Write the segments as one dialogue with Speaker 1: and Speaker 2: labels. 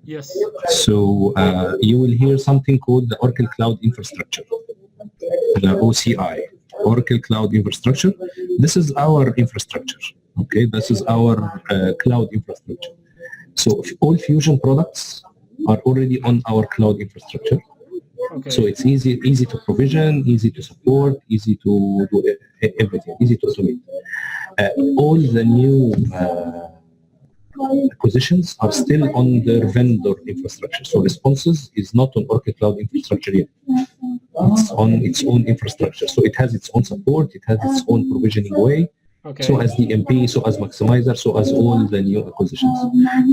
Speaker 1: Yes.
Speaker 2: So you will hear something called the Oracle Cloud Infrastructure, the OCI, Oracle Cloud Infrastructure. This is our infrastructure. Okay, this is our cloud infrastructure. So all Fusion products are already on our cloud infrastructure.
Speaker 1: Okay.
Speaker 2: So it's easy to provision, easy to support, easy to do everything, easy to automate. All the new acquisitions are still on their vendor infrastructure. So Responses is not on Oracle Cloud Infrastructure yet. It's on its own infrastructure. So it has its own support, it has its own provisioning way.
Speaker 1: Okay.
Speaker 2: So as DMP, so as Maximizer, so as all the new acquisitions.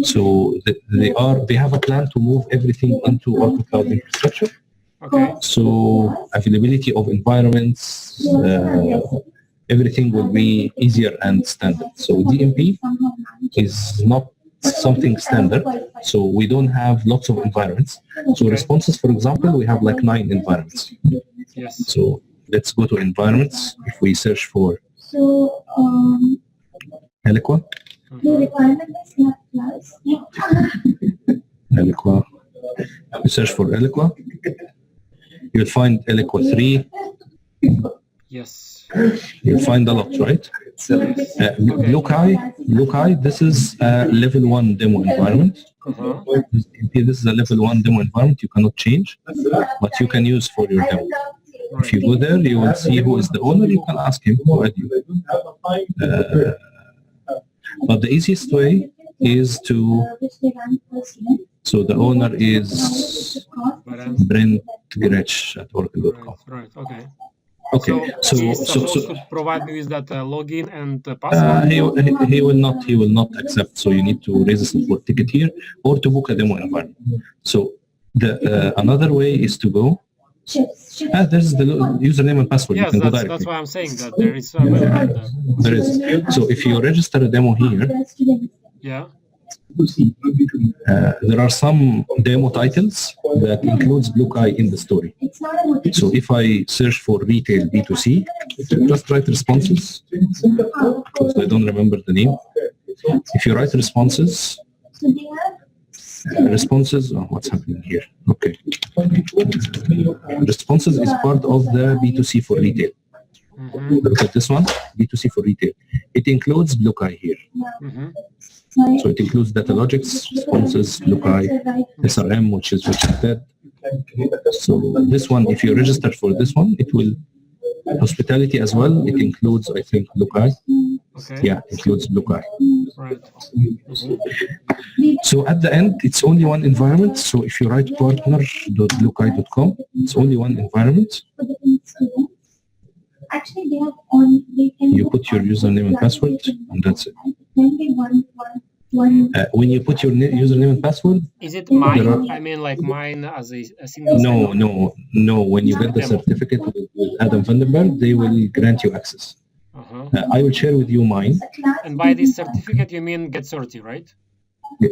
Speaker 2: So they have a plan to move everything into Oracle Cloud Infrastructure.
Speaker 1: Okay.
Speaker 2: So availability of environments, everything will be easier and standard. So DMP is not something standard. So we don't have lots of environments. So Responses, for example, we have like 9 environments.
Speaker 1: Yes.
Speaker 2: So let's go to environments. If we search for Eloqua. Eloqua. You search for Eloqua. You'll find Eloqua 3.
Speaker 1: Yes.
Speaker 2: You'll find a lot, right? Bluekai, this is a level 1 demo environment. This is a level 1 demo environment. You cannot change, but you can use for your demo. If you go there, you will see who is the owner. You can ask him to add you. But the easiest way is to... So the owner is Brent Gretsch at Oracle.com.
Speaker 1: Right, okay.
Speaker 2: Okay,
Speaker 1: so he's supposed to provide me with that login and password?
Speaker 2: He will not accept. So you need to raise a support ticket here or to book a demo environment. So the another way is to go. There's the username and password.
Speaker 1: Yes,
Speaker 2: you can go directly.
Speaker 1: That's why I'm saying that there is a website there.
Speaker 2: There is. So if you register a demo here,
Speaker 1: yeah.
Speaker 2: There are some demo titles that includes Bluekai in the story. So if I search for retail B2C, just write Responses, because I don't remember the name. If you write Responses, what's happening here? Okay. Responses is part of the B2C for retail. Look at this one, B2C for retail. It includes Bluekai here. So it includes Datalogics, Responses, Bluekai, SRM, which is dead. So this one, if you register for this one, it will hospitality as well. It includes, I think, Bluekai.
Speaker 1: Okay.
Speaker 2: Yeah, includes Bluekai.
Speaker 1: Right.
Speaker 2: So at the end, it's only one environment. So if you write partner.bluekai.com, it's only one environment.
Speaker 3: Actually, they have on.
Speaker 2: You put your username and password, and that's it. When you put your username and password,
Speaker 1: is it mine? I mean, like mine as a single.
Speaker 2: No. When you get the certificate with Adam Vandenberg, they will grant you access. I will share with you mine.
Speaker 1: And by this certificate, you mean Get 30, right?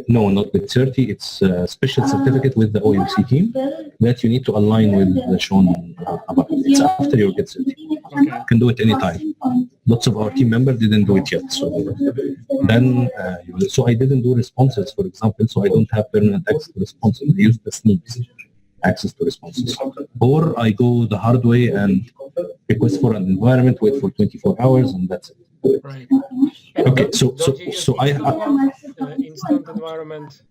Speaker 2: No, not Get 30. It's a special certificate with the OMC team that you need to align with Sean about. It's after your Get 30.
Speaker 1: Okay.
Speaker 2: You can do it anytime. Lots of our team members didn't do it yet. So then, so I didn't do Responses, for example, so I don't have permanent access to Responses. I use the sneaks access to Responses. Or I go the hard way and request for an environment, wait for 24 hours, and that's it.
Speaker 1: Right.
Speaker 2: Okay, so I
Speaker 1: instant environment.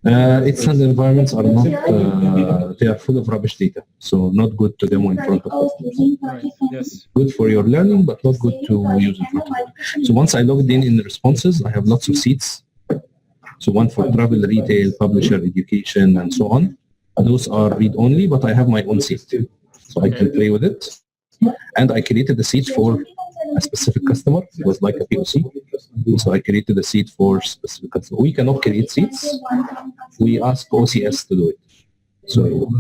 Speaker 2: Instant environments are not, they are full of rubbish data, so not good to demo in front of customers.
Speaker 1: Right. Yes.
Speaker 2: Good for your learning, but not good to use in front of them. So once I logged in the Responses, I have lots of seats. So one for travel, retail, publisher, education, and so on. Those are read-only, but I have my own seat, so I can play with it. And I created the seat for a specific customer. It was like a POC. So I created a seat for specific customer. We cannot create seats. We ask OCS to do it. So,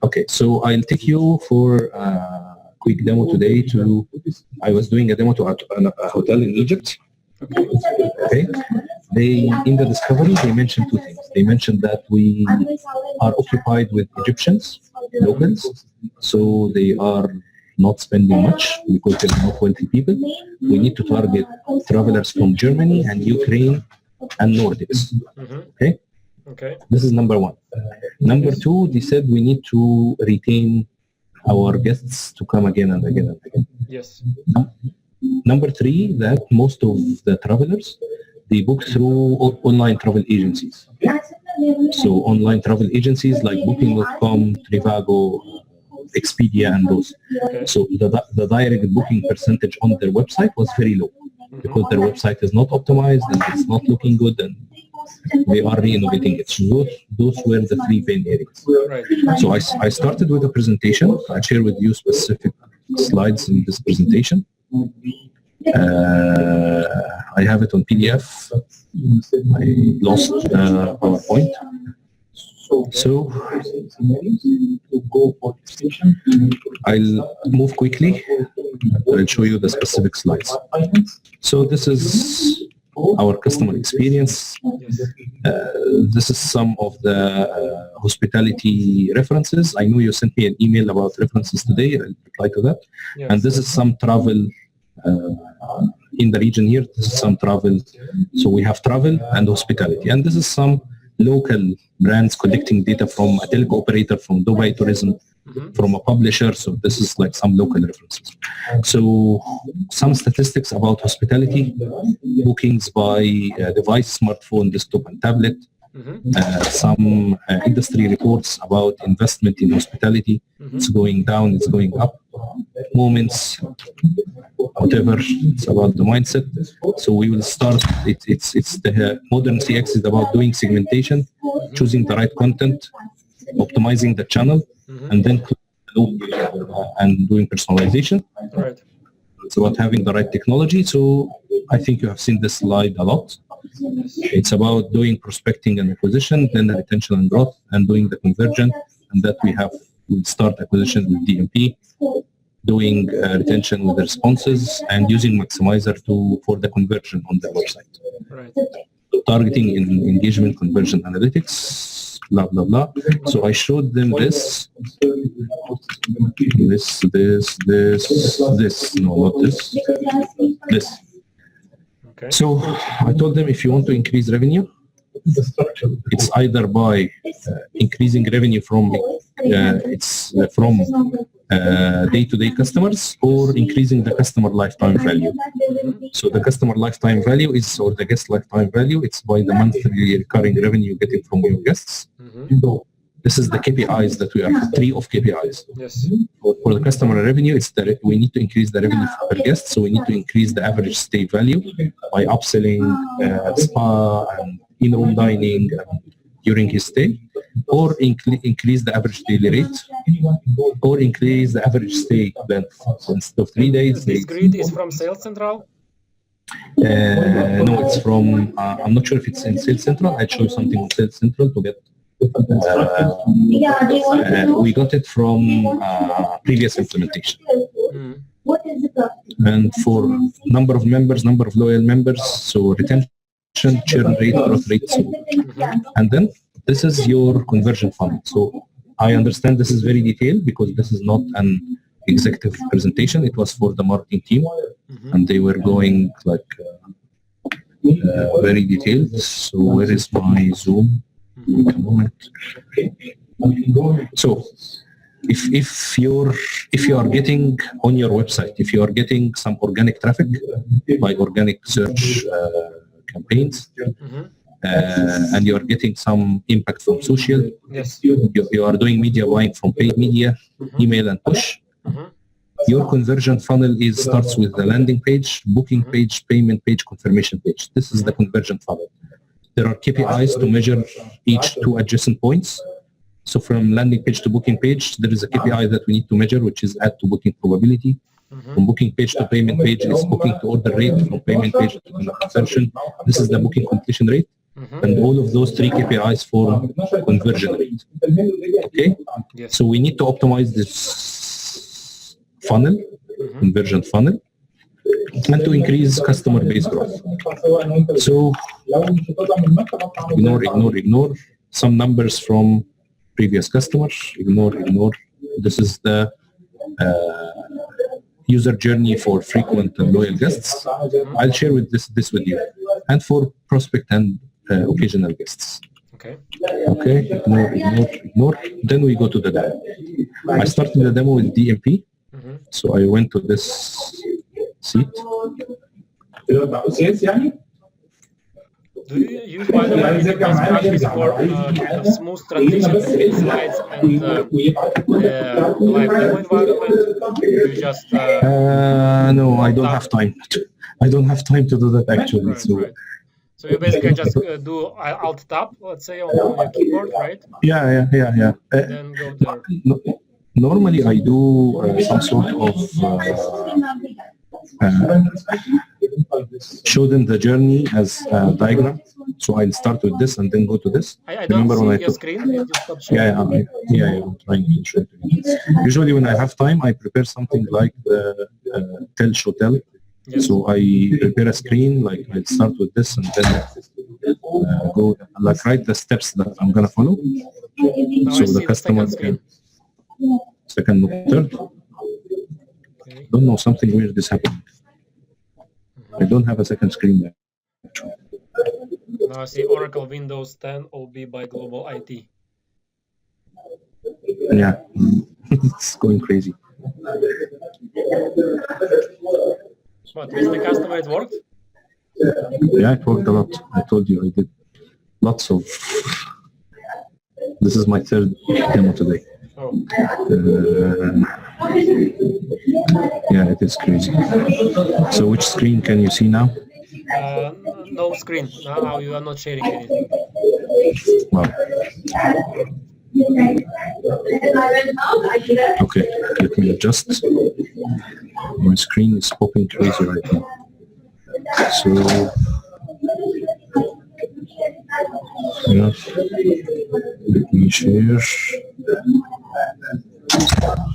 Speaker 2: okay, so I'll take you for a quick demo today I was doing a demo to a hotel in Egypt. Okay. In the discovery, they mentioned two things. They mentioned that we are occupied with Egyptians, locals, so they are not spending much because they're not wealthy people. We need to target travelers from Germany and Ukraine and Nordics. Okay.
Speaker 1: Okay.
Speaker 2: This is number one. Number two, they said we need to retain our guests to come again and again and again.
Speaker 1: Yes.
Speaker 2: Number three, that most of the travelers, they book through online travel agencies. So online travel agencies like Booking.com, Trivago, Expedia, and those.
Speaker 1: Okay.
Speaker 2: So the direct booking percentage on their website was very low because their website is not optimized and it's not looking good, and they are re-innovating it. So those were the three main areas.
Speaker 1: Right.
Speaker 2: So I started with a presentation. I'll share with you specific slides in this presentation. I have it on PDF. I lost PowerPoint. So I'll move quickly. I'll show you the specific slides. So this is our customer experience.
Speaker 1: Yes.
Speaker 2: This is some of the hospitality references. I know you sent me an email about references today. I'll reply to that.
Speaker 1: Yes.
Speaker 2: And this is some travel in the region here. This is some travel. So we have travel and hospitality. And this is some local brands collecting data from a telco operator, from Dubai Tourism, from a publisher. So this is like some local references. So some statistics about hospitality, bookings by device, smartphone, desktop, and tablet. Some industry reports about investment in hospitality. It's going down, it's going up. Moments, whatever, it's about the mindset. So we will start, it's the modern CX is about doing segmentation, choosing the right content, optimizing the channel, and then and doing personalization.
Speaker 1: Right.
Speaker 2: It's about having the right technology. So I think you have seen this slide a lot. It's about doing prospecting and acquisition, then retention and growth, and doing the conversion. And that we'll start acquisition with DMP, doing retention with the responses, and using Maximizer for the conversion on the website.
Speaker 1: Right.
Speaker 2: Targeting in engagement, conversion analytics, blah, blah, blah. So I showed them this. No, not this. This.
Speaker 1: Okay.
Speaker 2: So I told them if you want to increase revenue, it's either by increasing revenue from day-to-day customers or increasing the customer lifetime value. So the customer lifetime value is, or the guest lifetime value, it's by the monthly recurring revenue you're getting from your guests. This is the KPIs that we are, three of KPIs.
Speaker 1: Yes.
Speaker 2: For the customer revenue, it's that we need to increase the revenue per guest, so we need to increase the average stay value by upselling spa and in-room dining during his stay, or increase the average daily rate, or increase the average stay length. So instead of 3 days.
Speaker 1: This grid is from Sales Central?
Speaker 2: No, it's from, I'm not sure if it's in Sales Central. I'll show you something on Sales Central to get. We got it from previous implementation. And for number of members, number of loyal members, so retention, churn rate, growth rate. So, and then this is your conversion funnel. So I understand this is very detailed because this is not an executive presentation. It was for the marketing team, and they were going like very detailed. So where is my Zoom? Wait a moment. So if you are getting on your website, if you are getting some organic traffic by organic search campaigns, and you are getting some impact from social,
Speaker 1: yes.
Speaker 2: you are doing media buying from paid media, email and push, your conversion funnel starts with the landing page, booking page, payment page, confirmation page. This is the conversion funnel. There are KPIs to measure each two adjacent points. So from landing page to booking page, there is a KPI that we need to measure, which is add to booking probability. From booking page to payment page is booking to order rate. From payment page to conversion, this is the booking completion rate. And all of those three KPIs form conversion rate. Okay?
Speaker 1: Yes.
Speaker 2: So we need to optimize this funnel, conversion funnel, and to increase customer base growth. So ignore some numbers from previous customers. Ignore. This is the user journey for frequent and loyal guests. I'll share with this with you, and for prospect and occasional guests.
Speaker 1: Okay.
Speaker 2: Okay, ignore. Then we go to the demo. I started the demo with DMP. So I went to this seat.
Speaker 1: Do you use, by the way, any best practice for kind of smooth transition between slides and the live demo environment? You just
Speaker 2: no, I don't have time. I don't have time to do that actually.
Speaker 1: Right. So you basically just do Alt Tab, let's say, on your keyboard, right?
Speaker 2: Yeah.
Speaker 1: Then go there.
Speaker 2: Normally, I do some sort of show them the journey as a diagram. So I'll start with this and then go to this.
Speaker 1: I don't see your screen.
Speaker 2: Yeah, I'm trying to show it. Usually, when I have time, I prepare something like the tell, show, tell. Yes. So I prepare a screen, like I'll start with this and then go, like write the steps that I'm gonna follow.
Speaker 1: Now
Speaker 2: so the customer can second, third. Okay. Don't know, something weird is happening. I don't have a second screen there.
Speaker 1: Now I see Oracle Windows 10 OB by Global IT.
Speaker 2: Yeah, it's going crazy.
Speaker 1: What, with the customer it worked?
Speaker 2: Yeah, it worked a lot. I told you I did lots of... This is my third demo today.
Speaker 1: Oh.
Speaker 2: Yeah, it is crazy. So which screen can you see now?
Speaker 1: No screen. Now you are not sharing anything.
Speaker 2: Wow. Okay, let me adjust. My screen is popping crazy right now. So, yeah, let me share.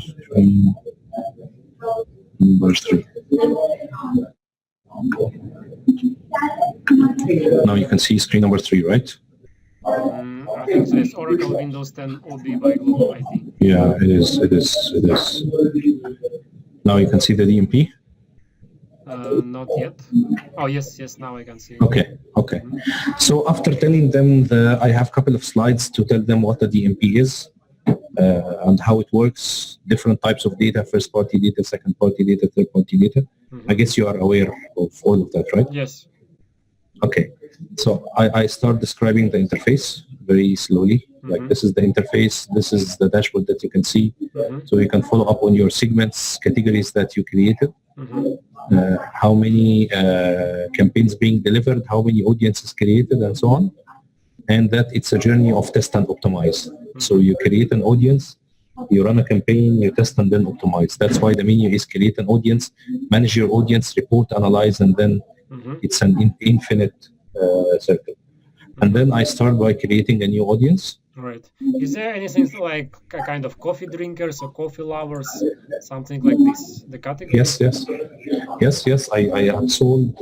Speaker 2: Screen number 3. Now you can see screen number 3, right?
Speaker 1: I think it says Oracle Windows 10 OB by Global IT.
Speaker 2: Yeah, it is. Now you can see the DMP?
Speaker 1: Not yet. Oh, yes, now I can see.
Speaker 2: Okay. So after telling them I have a couple of slides to tell them what the DMP is and how it works, different types of data, first-party data, second-party data, third-party data. I guess you are aware of all of that, right?
Speaker 1: Yes.
Speaker 2: Okay. So I start describing the interface very slowly. Like this is the interface, this is the dashboard that you can see. So you can follow up on your segments, categories that you created, how many campaigns being delivered, how many audiences created, and so on. And that it's a journey of test and optimize. So you create an audience, you run a campaign, you test and then optimize. That's why the menu is create an audience, manage your audience, report, analyze, and then it's an infinite circle. And then I start by creating a new audience.
Speaker 1: Right. Is there anything like a kind of coffee drinkers or coffee lovers, something like this, the category?
Speaker 2: Yes. I have sold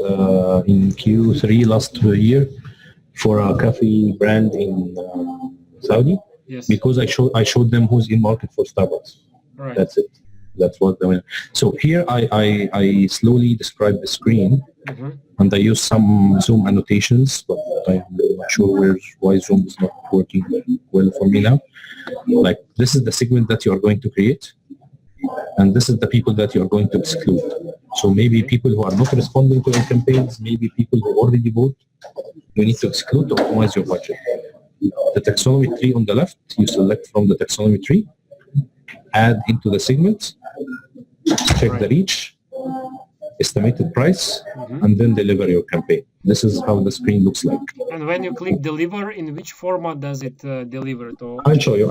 Speaker 2: in Q3 last year for a coffee brand in Saudi.
Speaker 1: Yes.
Speaker 2: Because I showed them who's in market for Starbucks.
Speaker 1: Right.
Speaker 2: That's it. That's what they went. So here I slowly describe the screen, and I use some Zoom annotations, but I'm not sure why Zoom is not working well for me now. Like this is the segment that you are going to create, and this is the people that you are going to exclude. So maybe people who are not responding to your campaigns, maybe people who already bought, you need to exclude to optimize your budget. The taxonomy tree on the left, you select from the taxonomy tree, add into the segment, check the reach, estimated price, and then deliver your campaign. This is how the screen looks like.
Speaker 1: And when you click deliver, in which format does it deliver to?
Speaker 2: I'll show you.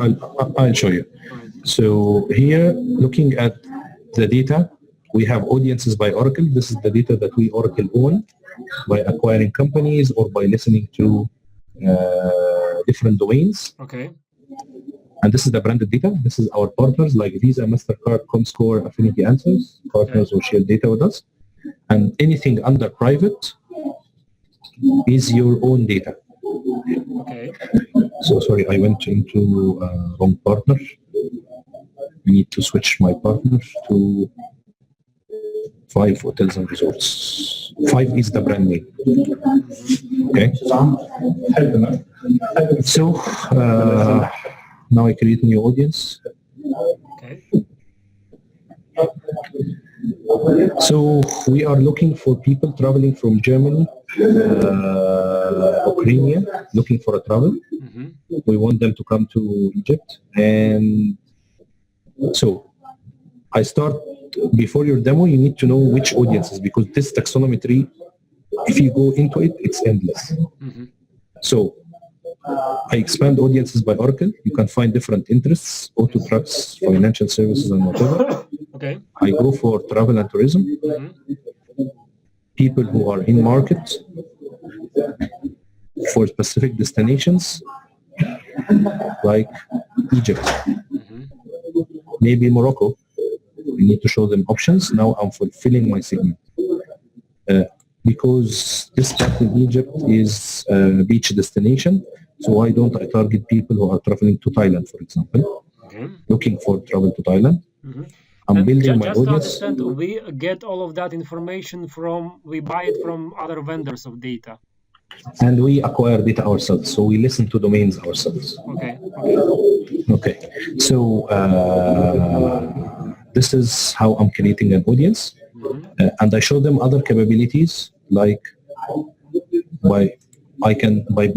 Speaker 2: I'll show you. Right. So here, looking at the data, we have audiences by Oracle. This is the data that we Oracle own by acquiring companies or by listening to different domains.
Speaker 1: Okay.
Speaker 2: And this is the branded data. This is our partners like Visa, MasterCard, Comscore, Affinity Answers, partners who share data with us. And anything under private is your own data.
Speaker 1: Okay.
Speaker 2: So sorry, I went into wrong partner. We need to switch my partners to 5 hotels and resorts. 5 is the brand name. Okay. So now I create a new audience.
Speaker 1: Okay.
Speaker 2: So we are looking for people traveling from Germany, Ukraine, looking for a travel.
Speaker 1: Mm-hmm.
Speaker 2: We want them to come to Egypt. And so I start, before your demo, you need to know which audiences, because this taxonomy tree, if you go into it, it's endless.
Speaker 1: Mm-hmm.
Speaker 2: So I expand audiences by Oracle. You can find different interests, auto trucks, financial services, and whatever.
Speaker 1: Okay.
Speaker 2: I go for travel and tourism.
Speaker 1: Mm-hmm.
Speaker 2: People who are in market for specific destinations like Egypt,
Speaker 1: Mm-hmm.
Speaker 2: maybe Morocco. We need to show them options. Now I'm fulfilling my segment. Because this part in Egypt is a beach destination, so why don't I target people who are traveling to Thailand, for example,
Speaker 1: Okay.
Speaker 2: looking for travel to Thailand.
Speaker 1: Mm-hmm.
Speaker 2: I'm
Speaker 1: And
Speaker 2: building my
Speaker 1: just to
Speaker 2: audience.
Speaker 1: understand, we get all of that information from, we buy it from other vendors of data.
Speaker 2: And we acquire data ourselves, so we listen to domains ourselves.
Speaker 1: Okay. Okay.
Speaker 2: Okay, so this is how I'm creating an audience.
Speaker 1: Mm-hmm.
Speaker 2: And I show them other capabilities, like by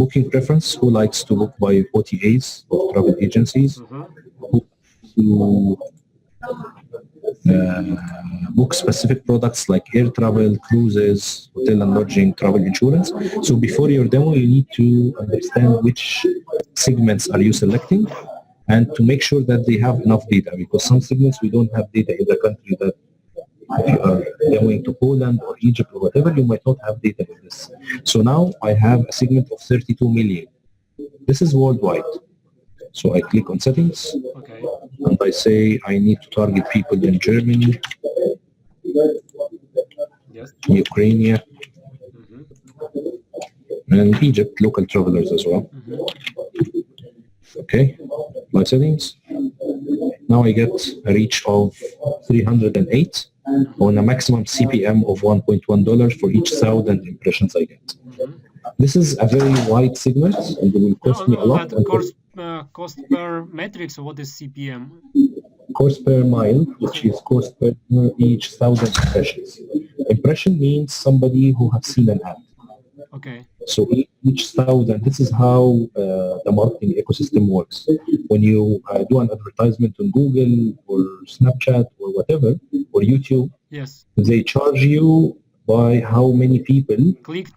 Speaker 2: booking preference, who likes to book by OTAs or travel agencies,
Speaker 1: Mm-hmm.
Speaker 2: who book specific products like air travel, cruises, hotel and lodging, travel insurance. So before your demo, you need to understand which segments are you selecting, and to make sure that they have enough data, because some segments we don't have data in the country. That if you are going to Poland or Egypt or whatever, you might not have data in this. So now I have a segment of 32 million. This is worldwide. So I click on settings,
Speaker 1: Okay.
Speaker 2: and I say I need to target people in Germany,
Speaker 1: Yes.
Speaker 2: Ukraine,
Speaker 1: Mm-hmm.
Speaker 2: and Egypt, local travelers as well.
Speaker 1: Mm-hmm.
Speaker 2: Okay, my settings. Now I get a reach of 308 on a maximum CPM of $1.1 for each 1,000 impressions I get.
Speaker 1: Mm-hmm.
Speaker 2: This is a very wide segment, and it will cost me a lot.
Speaker 1: And cost per metric, so what is CPM?
Speaker 2: Cost per mile, which is cost per each 1,000 impressions. Impression means somebody who has seen an ad.
Speaker 1: Okay.
Speaker 2: So each 1,000, this is how the marketing ecosystem works. When you do an advertisement on Google or Snapchat or whatever, or YouTube,
Speaker 1: yes,
Speaker 2: they charge you by how many people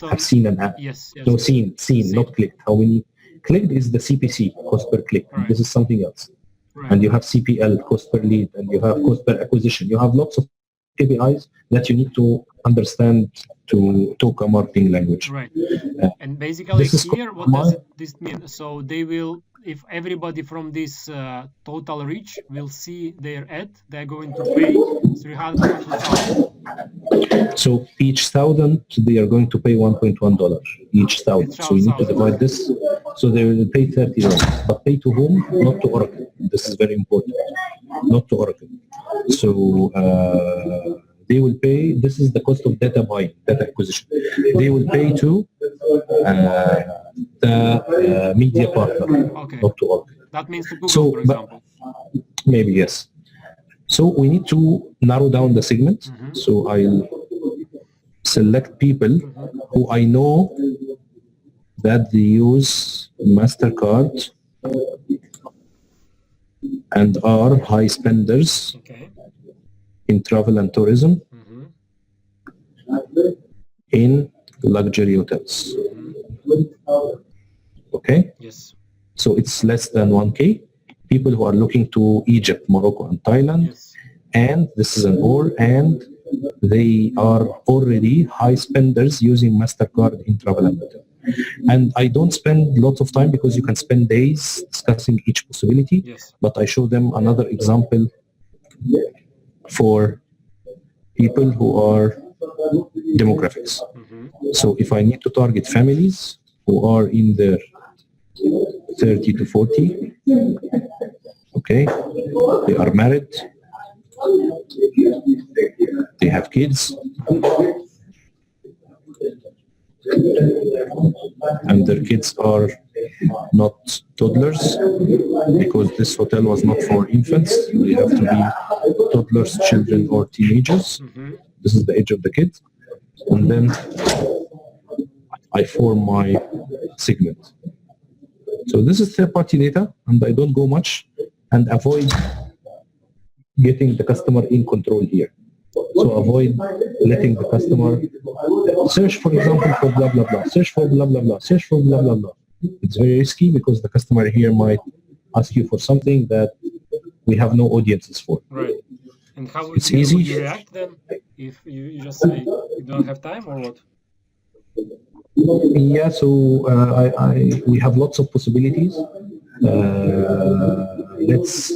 Speaker 2: have seen an ad.
Speaker 1: Yes, yes.
Speaker 2: So seen, not clicked. How many clicked is the CPC, cost per click.
Speaker 1: Right.
Speaker 2: This is something else.
Speaker 1: Right.
Speaker 2: And you have CPL, cost per lead, and you have cost per acquisition. You have lots of KPIs that you need to understand to talk a marketing language.
Speaker 1: Right. And basically here, what does this mean? So they will, if everybody from this total reach will see their ad, they're going to pay 300,000.
Speaker 2: So each 1,000, they are going to pay $1.1 each 1,000. So you need to divide this. So they will pay $30. But pay to whom? Not to Oracle. This is very important. Not to Oracle. So they will pay, this is the cost of data buying, data acquisition. They will pay to the media partner, not to Oracle.
Speaker 1: That means to Google, for example.
Speaker 2: Maybe, yes. So we need to narrow down the segment. Mm-hmm. So I'll select people who I know that they use MasterCard and are high spenders in travel and tourism, in luxury hotels. Okay?
Speaker 1: Yes.
Speaker 2: So it's less than 1K. People who are looking to Egypt, Morocco, and Thailand. Yes. And this is an or, and they are already high spenders using MasterCard in travel and hotel. And I don't spend lots of time because you can spend days discussing each possibility. Yes. But I show them another example for people who are demographics. Mm-hmm. So if I need to target families who are in their 30 to 40, okay, they are married, they have kids, and their kids are not toddlers, because this hotel was not for infants. They have to be toddlers, children, or teenagers. This is the age of the kid. And then I form my segment. So this is third-party data, and I don't go much and avoid getting the customer in control here. So avoid letting the customer search, for example, for blah, blah, blah, search for blah, blah, blah, search for blah, blah, blah. It's very risky because the customer here might ask you for something that we have no audiences for.
Speaker 1: Right. And how
Speaker 2: it's easy.
Speaker 1: Would you react then if you just say you don't have time or what?
Speaker 2: Yeah, so we have lots of possibilities. Let's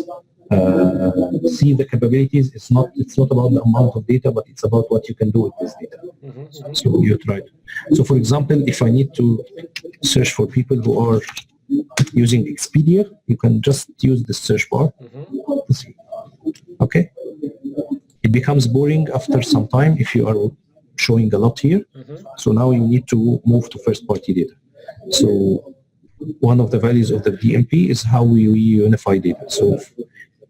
Speaker 2: see the capabilities. It's not about the amount of data, but it's about what you can do with this data. So you try to. So for example, if I need to search for people who are using Expedia, you can just use the search bar. Okay. It becomes boring after some time if you are showing a lot here. So now you need to move to first-party data. So one of the values of the DMP is how we unify data. So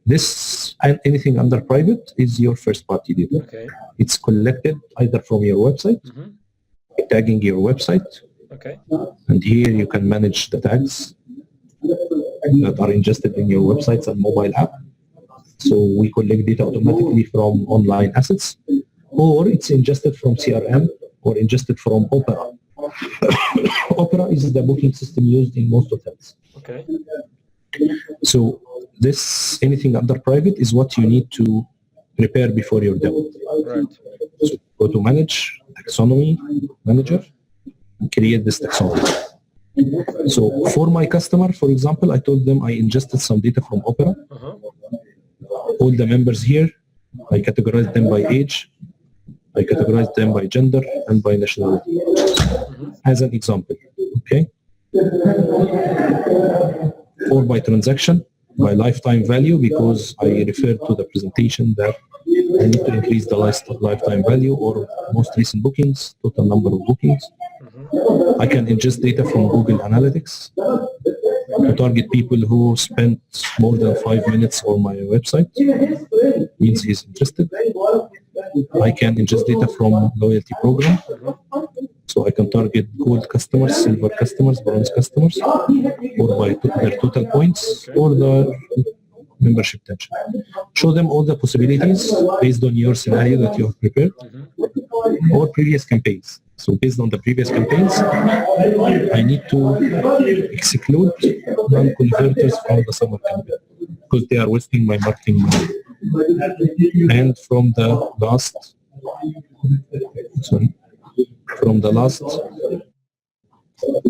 Speaker 2: this and anything under private is your first-party data.
Speaker 1: Okay.
Speaker 2: It's collected either from your website, tagging your website,
Speaker 1: okay.
Speaker 2: And here you can manage the tags that are ingested in your websites and mobile app. So we collect data automatically from online assets, or it's ingested from CRM or ingested from Opera. Opera is the booking system used in most hotels.
Speaker 1: Okay.
Speaker 2: So this, anything under private, is what you need to prepare before your demo.
Speaker 1: Right.
Speaker 2: So go to manage, taxonomy, manager, and create this taxonomy. So for my customer, for example, I told them I ingested some data from Opera. All the members here, I categorized them by age, I categorized them by gender and by nationality, as an example, okay? Or by transaction, by lifetime value, because I referred to the presentation that I need to increase the lifetime value or most recent bookings, total number of bookings. I can ingest data from Google Analytics to target people who spent more than 5 minutes on my website, means he's interested. I can ingest data from loyalty program, so I can target gold customers, silver customers, bronze customers, or by their total points or the membership tension. Show them all the possibilities based on your scenario that you have prepared or previous campaigns. So based on the previous campaigns, I need to exclude non-converters from the summer campaign because they are wasting my marketing money. And from the last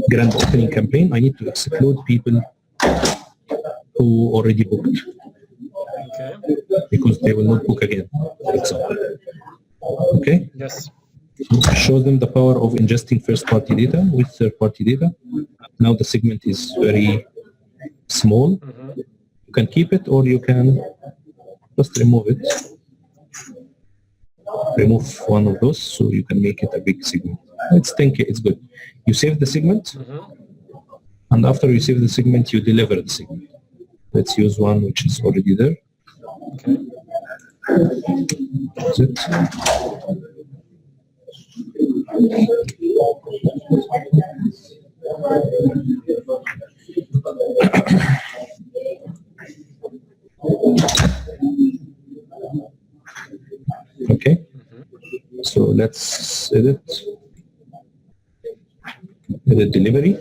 Speaker 2: grand opening campaign, I need to exclude people who already booked.
Speaker 1: Okay.
Speaker 2: Because they will not book again, for example. Okay?
Speaker 1: Yes.
Speaker 2: Show them the power of ingesting first-party data with third-party data. Now the segment is very small. You can keep it or you can just remove it. Remove one of those so you can make it a big segment. It's 10K, it's good. You save the segment, and after you save the segment, you deliver the segment. Let's use one which is already there.
Speaker 1: Okay.
Speaker 2: That's it. Okay, so let's edit delivery,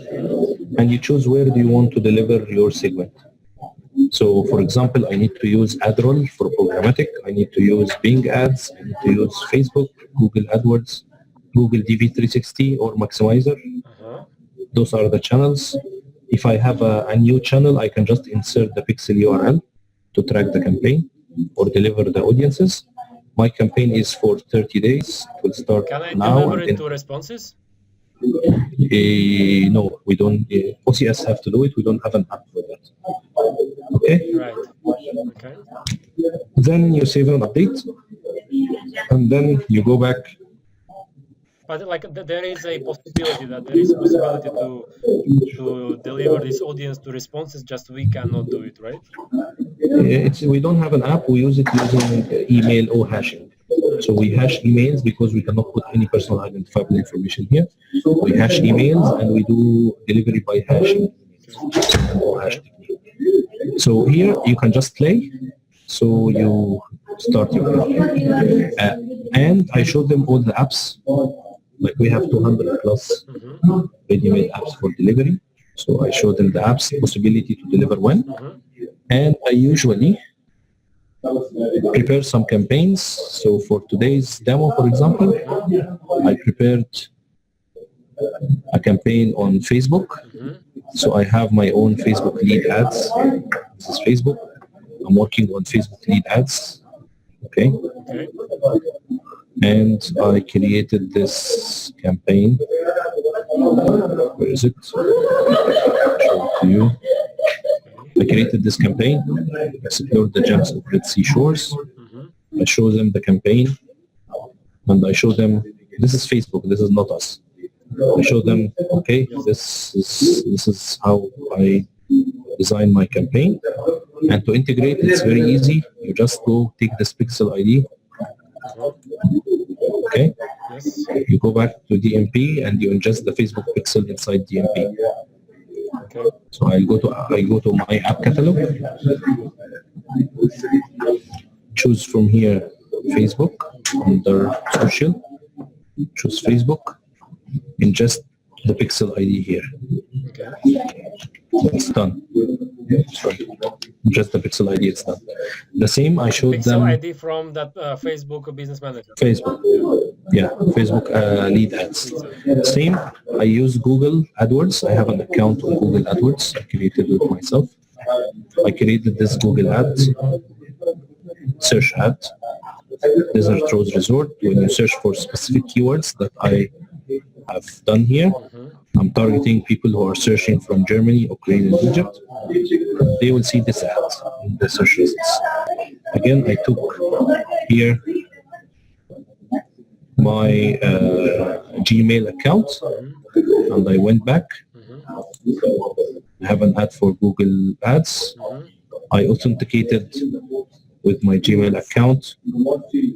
Speaker 2: and you choose where do you want to deliver your segment. So for example, I need to use AdRoll for programmatic, I need to use Bing ads, I need to use Facebook, Google AdWords, Google DV360 or Maximizer. Those are the channels. If I have a new channel, I can just insert the pixel URL to track the campaign or deliver the audiences. My campaign is for 30 days. It will start now.
Speaker 1: Can I deliver it to responses?
Speaker 2: No, we don't. OCS have to do it. We don't have an app for that. Okay?
Speaker 1: Right. Okay.
Speaker 2: Then you save an update, and then you go back
Speaker 1: But like there is a possibility to deliver this audience to responses, just we cannot do it, right?
Speaker 2: We don't have an app. We use it using email or hashing. So we hash emails because we cannot put any personal identifiable information here. We hash emails and we do delivery by hashing or hash technique. So here you can just play. So you start your and I showed them all the apps. Like we have 200 plus ready-made apps for delivery. So I showed them the apps, possibility to deliver when. And I usually prepare some campaigns. So for today's demo, for example, I prepared a campaign on Facebook. So I have my own Facebook lead ads. This is Facebook. I'm working on Facebook lead ads. Okay. And I created this campaign. Where is it? Show it to you. I created this campaign, explored the gems of Red Sea shores. I show them the campaign, and I show them, this is Facebook, this is not us. I show them, okay, this is how I design my campaign. And to integrate, it's very easy. You just go take this pixel ID. Okay, you go back to DMP and you ingest the Facebook pixel inside DMP. Okay. So I go to my app catalog, choose from here Facebook under social, choose Facebook, ingest the pixel ID here. It's done. Sorry, just the pixel ID, it's done. The same I showed them.
Speaker 1: Pixel ID from that Facebook Business Manager.
Speaker 2: Facebook, yeah, Facebook lead ads. Same, I use Google AdWords. I have an account on Google AdWords. I created it myself. I created this Google ad, search ad, Desert Rose Resort. When you search for specific keywords that I have done here, I'm targeting people who are searching from Germany, Ukraine, and Egypt. They will see this ad in the search results. Again, I took here my Gmail account and I went back. I have an ad for Google Ads. I authenticated with my Gmail account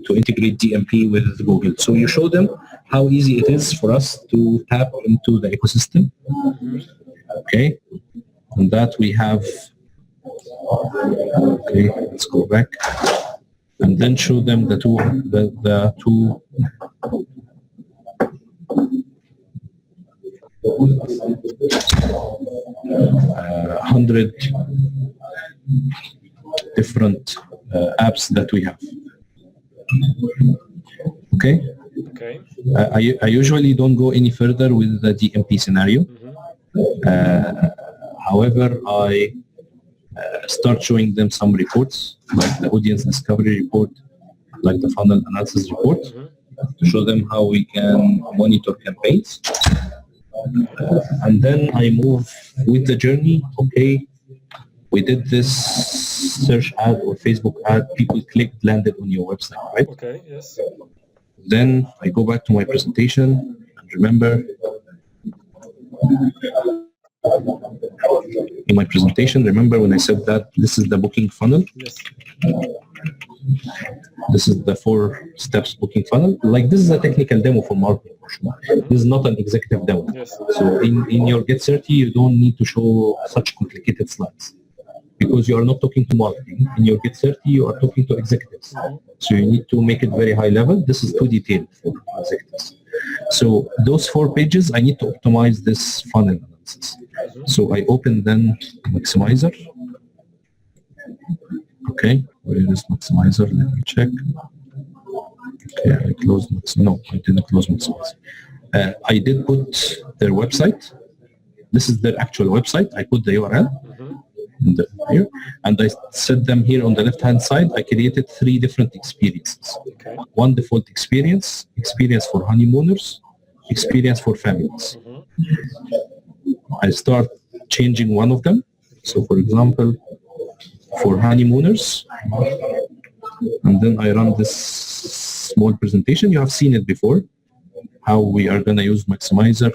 Speaker 2: to integrate DMP with Google. So you show them how easy it is for us to tap into the ecosystem. Okay, and that we have. Okay, let's go back and then show them the two 100 different apps that we have. Okay.
Speaker 1: Okay.
Speaker 2: I usually don't go any further with the DMP scenario. However, I start showing them some reports, like the audience discovery report, like the funnel analysis report, to show them how we can monitor campaigns. And then I move with the journey. Okay, we did this search ad or Facebook ad, people clicked, landed on your website, right?
Speaker 1: Okay, yes.
Speaker 2: Then I go back to my presentation and remember in my presentation, remember when I said that this is the booking funnel?
Speaker 1: Yes.
Speaker 2: This is the 4 steps booking funnel. Like this is a technical demo for marketing for sure. This is not an executive demo.
Speaker 1: Yes.
Speaker 2: So in your Get 30, you don't need to show such complicated slides because you are not talking to marketing. In your Get 30, you are talking to executives. So you need to make it very high level. This is too detailed for executives. So those 4 pages, I need to optimize this funnel analysis. So I open then Maximizer. Okay, where is Maximizer? Let me check. Okay, I closed Maximizer. No, I didn't close Maximizer. I did put their website. This is their actual website. I put the URL here, and I set them here on the left-hand side. I created 3 different experiences.
Speaker 1: Okay.
Speaker 2: 1 default experience for honeymooners, experience for families. I start changing one of them. So for example, for honeymooners, and then I run this small presentation. You have seen it before. how we are going to use Maximizer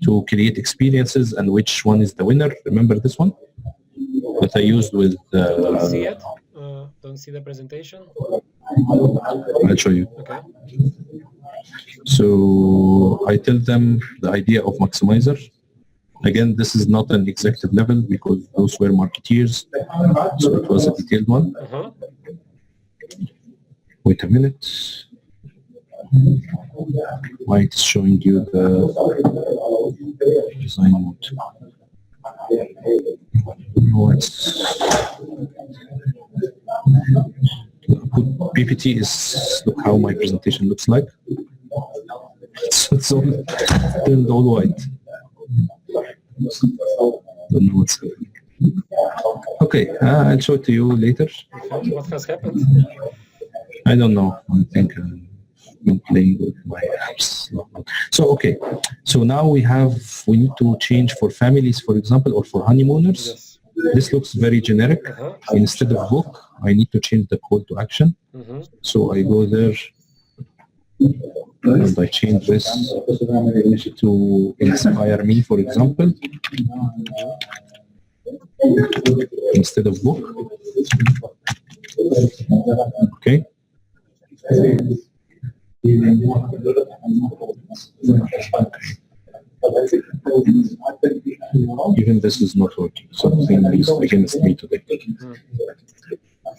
Speaker 2: to create experiences and which one is the winner. Remember this one that I used with...
Speaker 1: Don't see it. Don't see the presentation.
Speaker 2: I'll show you.
Speaker 1: Okay.
Speaker 2: So I tell them the idea of Maximizer. Again, this is not an executive level because those were marketeers, so it was a detailed one. Wait a minute. Why it's showing you the design mode? No, it's PPT is, look how my presentation looks like. So it's all turned all white. Don't know what's happening. Okay, I'll show it to you later.
Speaker 1: What has happened?
Speaker 2: I don't know. I think I've been playing with my apps. So okay, so now we need to change for families, for example, or for honeymooners.
Speaker 1: Yes.
Speaker 2: This looks very generic. Instead of book, I need to change the call to action. So I go there and I change this to inspire me, for example, instead of book. Okay. Even this is not working. Something is against me today.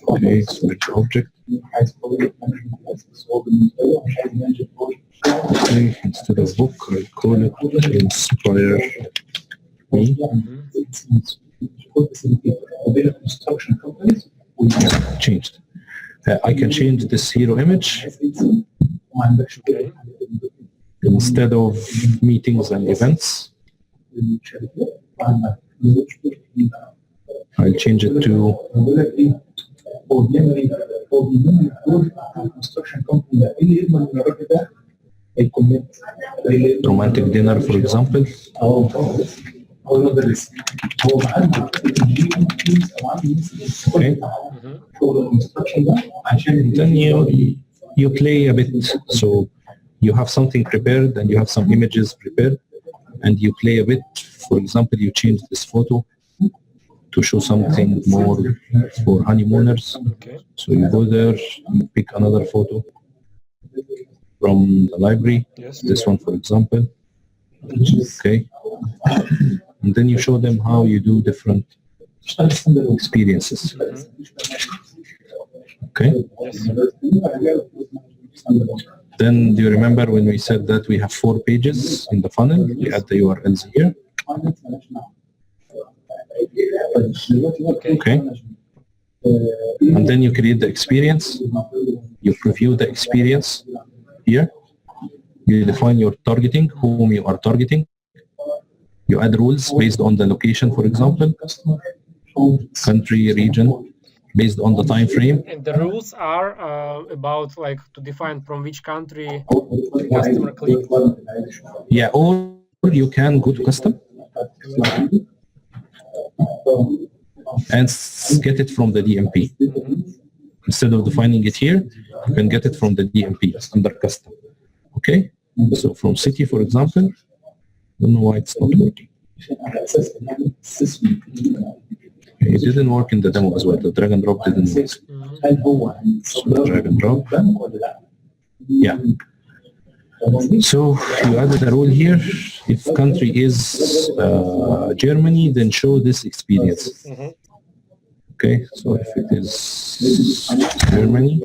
Speaker 2: Okay, switch object. Okay, instead of book, I call it inspire me. Changed. I can change this hero image. Instead of meetings and events, I'll change it to romantic dinner, for example. Okay. Then you play a bit. So you have something prepared and you have some images prepared and you play a bit. For example, you change this photo to show something more for honeymooners.
Speaker 1: Okay.
Speaker 2: So you go there, you pick another photo from the library.
Speaker 1: Yes.
Speaker 2: This one, for example. Okay. And then you show them how you do different experiences. Okay.
Speaker 1: Yes.
Speaker 2: Then do you remember when we said that we have 4 pages in the funnel? We add the URLs here. Okay. And then you create the experience. You preview the experience here. You define your targeting, whom you are targeting. You add rules based on the location, for example, country, region, based on the time frame.
Speaker 1: And the rules are about like to define from which country the customer clicked.
Speaker 2: Yeah, or you can go to custom and get it from the DMP. Instead of defining it here, you can get it from the DMP under custom. Okay? So from city, for example, don't know why it's not working. It didn't work in the demo as well. The drag and drop didn't work. So drag and drop. Yeah. So you added a rule here. If country is Germany, then show this experience. Okay. So if it is Germany,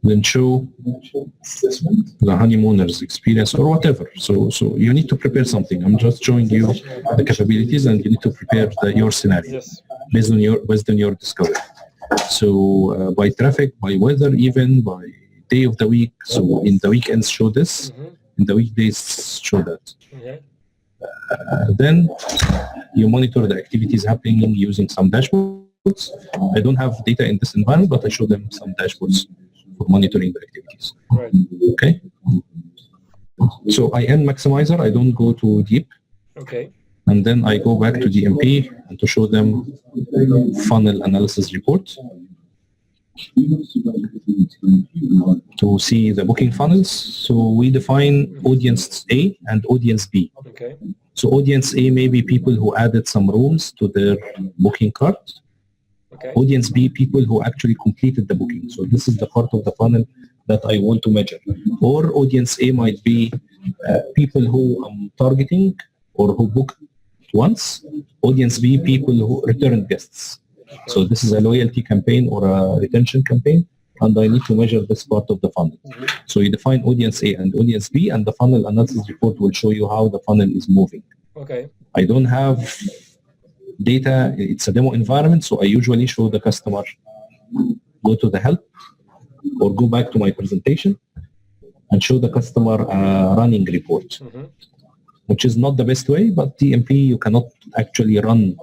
Speaker 2: then show the honeymooners experience or whatever. So you need to prepare something. I'm just showing you the capabilities, and you need to prepare your scenario based on your discovery. So by traffic, by weather, even by day of the week. So in the weekends, show this. In the weekdays, show that. Then you monitor the activities happening using some dashboards. I don't have data in this environment, but I show them some dashboards for monitoring the activities.
Speaker 1: Right.
Speaker 2: Okay. So I end Maximizer. I don't go to deep.
Speaker 1: Okay.
Speaker 2: And then I go back to DMP and to show them funnel analysis report. to see the booking funnels. So we define audience A and audience B.
Speaker 1: Okay.
Speaker 2: So audience A may be people who added some rooms to their booking cart.
Speaker 1: Okay.
Speaker 2: Audience B, people who actually completed the booking. So this is the part of the funnel that I want to measure. Or audience A might be people who I'm targeting or who booked once. Audience B, people who returned guests. So this is a loyalty campaign or a retention campaign, and I need to measure this part of the funnel. So you define audience A and audience B, and the funnel analysis report will show you how the funnel is moving.
Speaker 1: Okay.
Speaker 2: I don't have data. It's a demo environment, so I usually show the customer, go to the help or go back to my presentation and show the customer a running report, which is not the best way, but DMP, you cannot actually run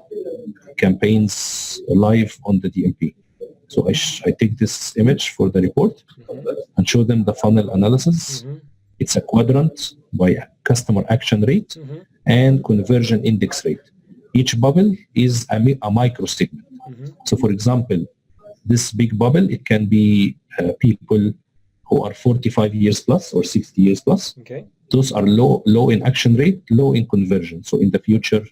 Speaker 2: campaigns live on the DMP. So I take this image for the report and show them the funnel analysis. It's a quadrant by customer action rate and conversion index rate. Each bubble is a micro segment. So for example, this big bubble, it can be people who are 45 years plus or 60 years plus.
Speaker 1: Okay.
Speaker 2: Those are low in action rate, low in conversion. So in the future,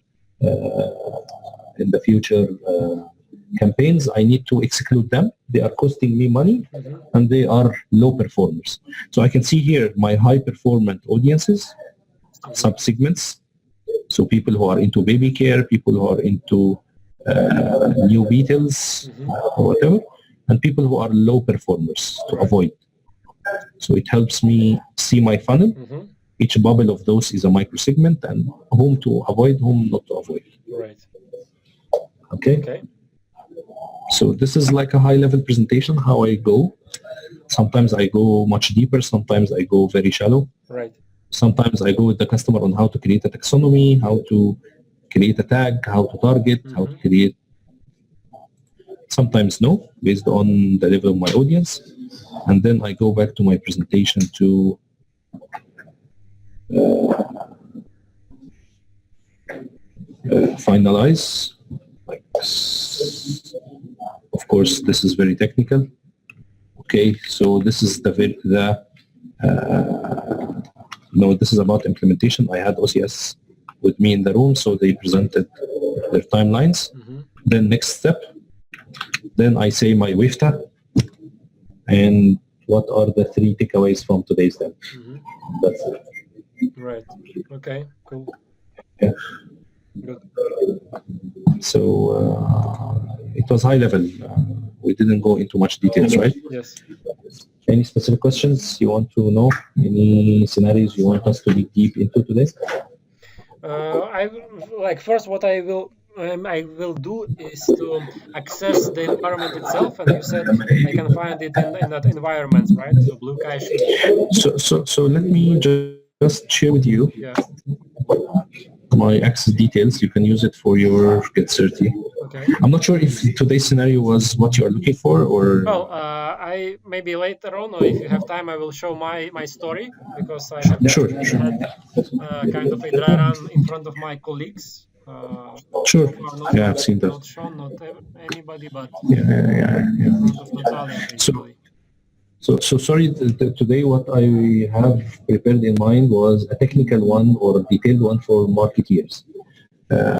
Speaker 2: campaigns, I need to exclude them. They are costing me money and they are low performers. So I can see here my high performant audiences, sub-segments. So people who are into baby care, people who are into new Beatles or whatever, and people who are low performers to avoid. So it helps me see my funnel. Each bubble of those is a micro segment and whom to avoid, whom not to avoid.
Speaker 1: Right.
Speaker 2: Okay. So this is like a high-level presentation, how I go. Sometimes I go much deeper, sometimes I go very shallow.
Speaker 1: Right.
Speaker 2: Sometimes I go with the customer on how to create a taxonomy, how to create a tag, how to target, how to create. Sometimes no, based on the level of my audience. And then I go back to my presentation to finalize. Of course, this is very technical. Okay, so this is no, this is about implementation. I had OCS with me in the room, so they presented their timelines. Then next step, then I say my WIFTA and what are the 3 takeaways from today's demo. That's it.
Speaker 1: Right. Okay, cool.
Speaker 2: Yeah.
Speaker 1: Good.
Speaker 2: So it was high level. We didn't go into much details, right?
Speaker 1: Yes.
Speaker 2: Any specific questions you want to know? Any scenarios you want us to dig deep into today?
Speaker 1: First, what I will do is to access the environment itself, and you said I can find it in that environment, right? So Blue Cache.
Speaker 2: So let me just share with you my access details. You can use it for your Get Certi.
Speaker 1: Okay.
Speaker 2: I'm not sure if today's scenario was what you are looking for, or.
Speaker 1: Well, I maybe later on, or if you have time, I will show my story, because I have
Speaker 2: Sure.
Speaker 1: kind of a dry run in front of my colleagues.
Speaker 2: Sure. Yeah, I've seen that.
Speaker 1: Not shown, not anybody, but
Speaker 2: Yeah.
Speaker 1: in front of Natalia, basically.
Speaker 2: So sorry, today what I have prepared in mind was a technical one or a detailed one for marketeers.